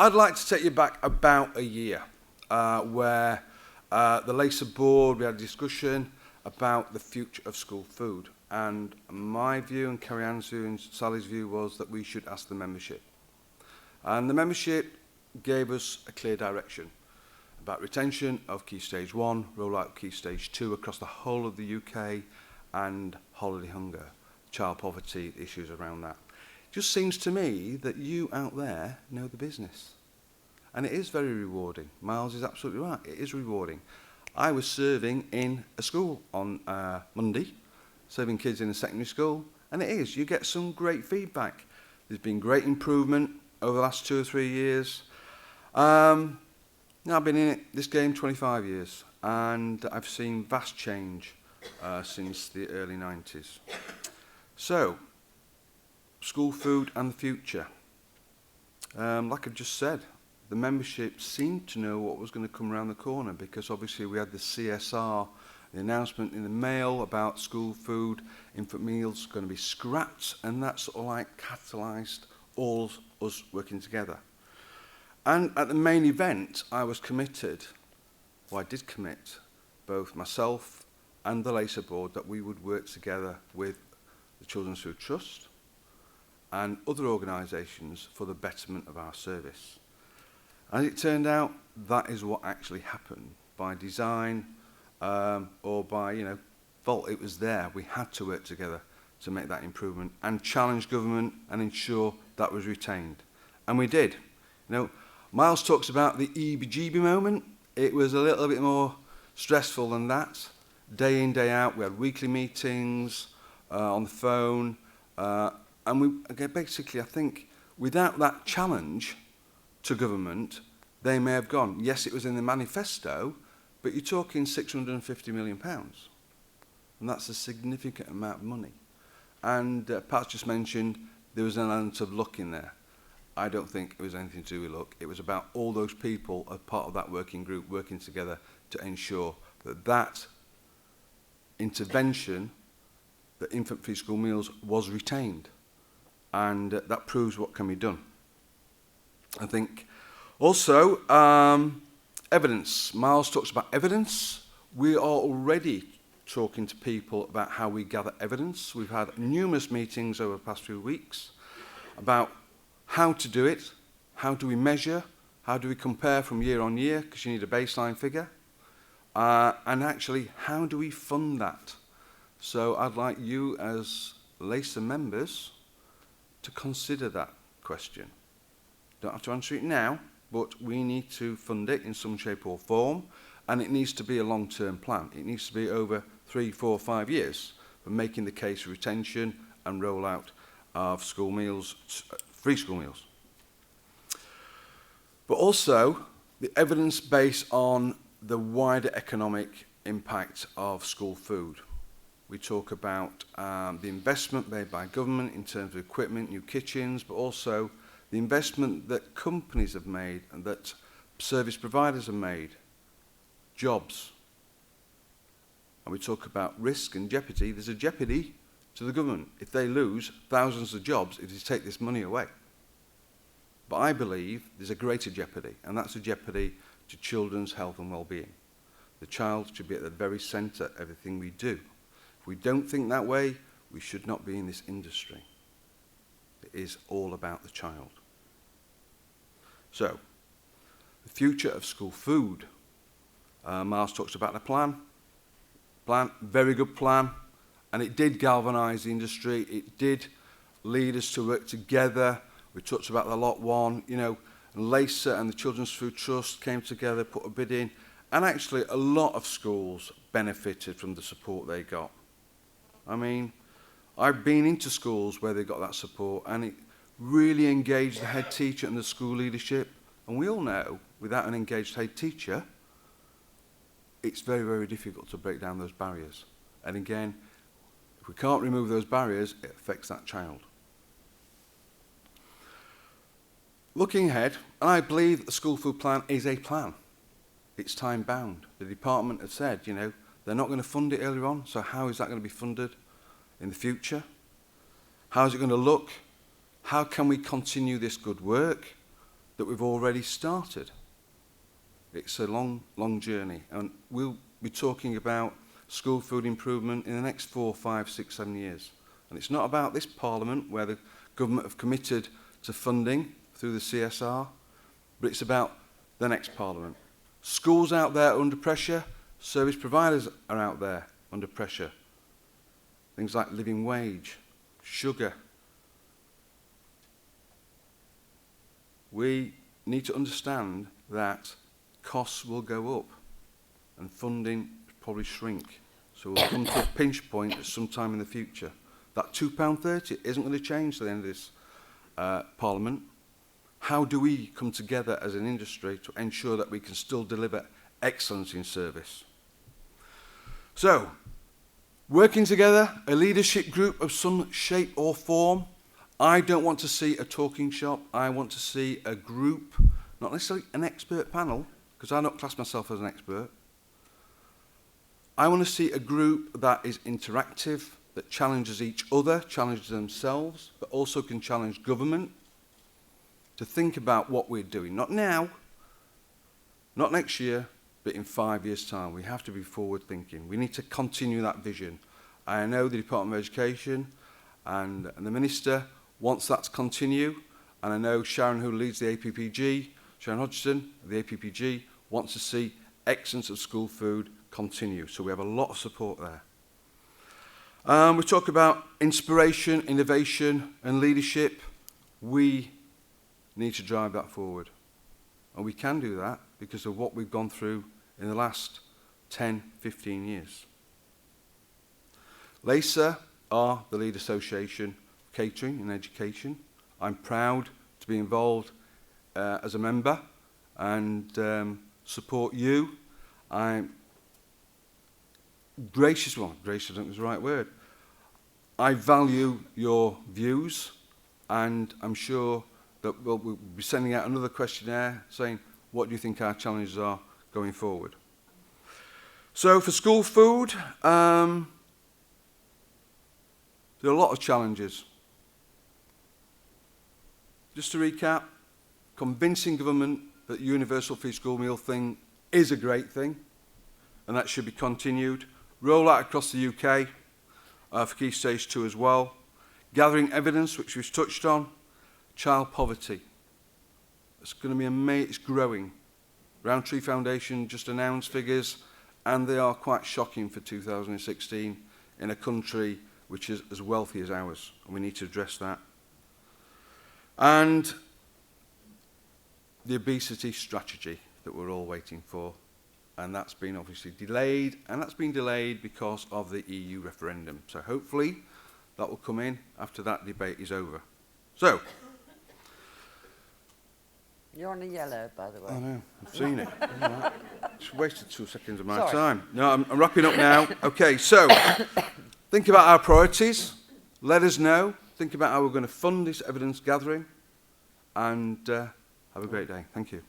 I'd like to take you back about a year where the LACA board, we had a discussion about the future of school food. And my view and Carrie-Anne's view and Sally's view was that we should ask the membership. And the membership gave us a clear direction about retention of Key Stage 1, rollout of Key Stage 2 across the whole of the UK, and holiday hunger, child poverty, issues around that. It just seems to me that you out there know the business. And it is very rewarding. Miles is absolutely right. It is rewarding. I was serving in a school on Monday, serving kids in a secondary school, and it is. You get some great feedback. There's been great improvement over the last 2 or 3 years. I've been in this game 25 years, and I've seen vast change since the early 90s. So, school food and the future. Like I've just said, the membership seemed to know what was going to come around the corner, because obviously we had the CSR, the announcement in the mail about school food, infant meals going to be scrapped, and that sort of like catalysed all us working together. And at the main event, I was committed, or I did commit, both myself and the LACA board, that we would work together with the Children's Food Trust and other organisations for the betterment of our service. As it turned out, that is what actually happened. By design or by fault, it was there. We had to work together to make that improvement and challenge government and ensure that was retained. And we did. Miles talks about the EBGB moment. It was a little bit more stressful than that. Day in, day out, we had weekly meetings on the phone. And basically, I think, without that challenge to government, they may have gone. Yes, it was in the manifesto, but you're talking £650 million. And that's a significant amount of money. And Pat's just mentioned there was an element of luck in there. I don't think it was anything to do with luck. It was about all those people as part of that working group working together to ensure that that intervention, that infant-free school meals, was retained. And that proves what can be done. I think also evidence. Miles talks about evidence. We are already talking to people about how we gather evidence. We've had numerous meetings over the past few weeks about how to do it, how do we measure, how do we compare from year on year, because you need a baseline figure, and actually, how do we fund that? So I'd like you as LACA members to consider that question. Don't have to answer it now, but we need to fund it in some shape or form, and it needs to be a long-term plan. It needs to be over 3, 4, 5 years for making the case for retention and rollout of school meals, free school meals. But also, the evidence based on the wider economic impact of school food. We talk about the investment made by government in terms of equipment, new kitchens, but also the investment that companies have made and that service providers have made, jobs. And we talk about risk and jeopardy. There's a jeopardy to the government if they lose thousands of jobs if they take this money away. But I believe there's a greater jeopardy, and that's a jeopardy to children's health and well-being. The child should be at the very centre of everything we do. If we don't think that way, we should not be in this industry. It is all about the child. So, the future of school food. Miles talks about the plan. Very good plan. And it did galvanise the industry. It did lead us to work together. We talked about the Lot 1, and LACA and the Children's Food Trust came together, put a bid in. And actually, a lot of schools benefited from the support they got. I mean, I've been into schools where they got that support, and it really engaged the head teacher and the school leadership. And we all know, without an engaged head teacher, it's very, very difficult to break down those barriers. And again, if we can't remove those barriers, it affects that child. Looking ahead, and I believe the school food plan is a plan. It's time-bound. The department have said, they're not going to fund it earlier on, so how is that going to be funded in the future? How is it going to look? How can we continue this good work? that we've already started. It's a long, long journey, and we'll be talking about school food improvement in the next 4, 5, 6, 7 years. And it's not about this Parliament, where the government have committed to funding through the CSR, but it's about the next Parliament. Schools out there are under pressure, service providers are out there under pressure. Things like living wage, sugar. We need to understand that costs will go up and funding probably shrink. So we'll come to a pinch point at some time in the future. That £2.30 isn't going to change at the end of this Parliament. How do we come together as an industry to ensure that we can still deliver excellence in service? So, working together, a leadership group of some shape or form. I don't want to see a talking shop. I want to see a group, not necessarily an expert panel, because I don't class myself as an expert. I want to see a group that is interactive, that challenges each other, challenges themselves, but also can challenge government to think about what we're doing. Not now, not next year, but in 5 years' time. We have to be forward thinking. We need to continue that vision. I know the Department of Education and the Minister wants that to continue, and I know Sharon, who leads the APPG, Sharon Hodgson, the APPG, wants to see excellence of school food continue. So we have a lot of support there. We talk about inspiration, innovation, and leadership. We need to drive that forward. And we can do that because of what we've gone through in the last 10, 15 years. LACA are the lead association of catering and education. I'm proud to be involved as a member and support you. I'm gracious, well, gracious isn't the right word. I value your views, and I'm sure that we'll be sending out another questionnaire saying, what do you think our challenges are going forward? So for school food, there are a lot of challenges. Just to recap, convincing government that the universal free school meal thing is a great thing, and that should be continued. Roll out across the UK for Key Stage 2 as well. Gathering evidence, which we've touched on. Child poverty. It's going to be amazing. It's growing. Roundtree Foundation just announced figures, and they are quite shocking for 2016 in a country which is as wealthy as ours, and we need to address that. And the obesity strategy that we're all waiting for, and that's been obviously delayed, and that's been delayed because of the EU referendum. So hopefully that will come in after that debate is over. So, you're on a yellow, by the way. I know, I've seen it. Right. Just wasted 2 seconds of my time. No, I'm wrapping up now. Okay, so think about our priorities. Let us know. Think about how we're going to fund this evidence gathering. And have a great day. Thank you.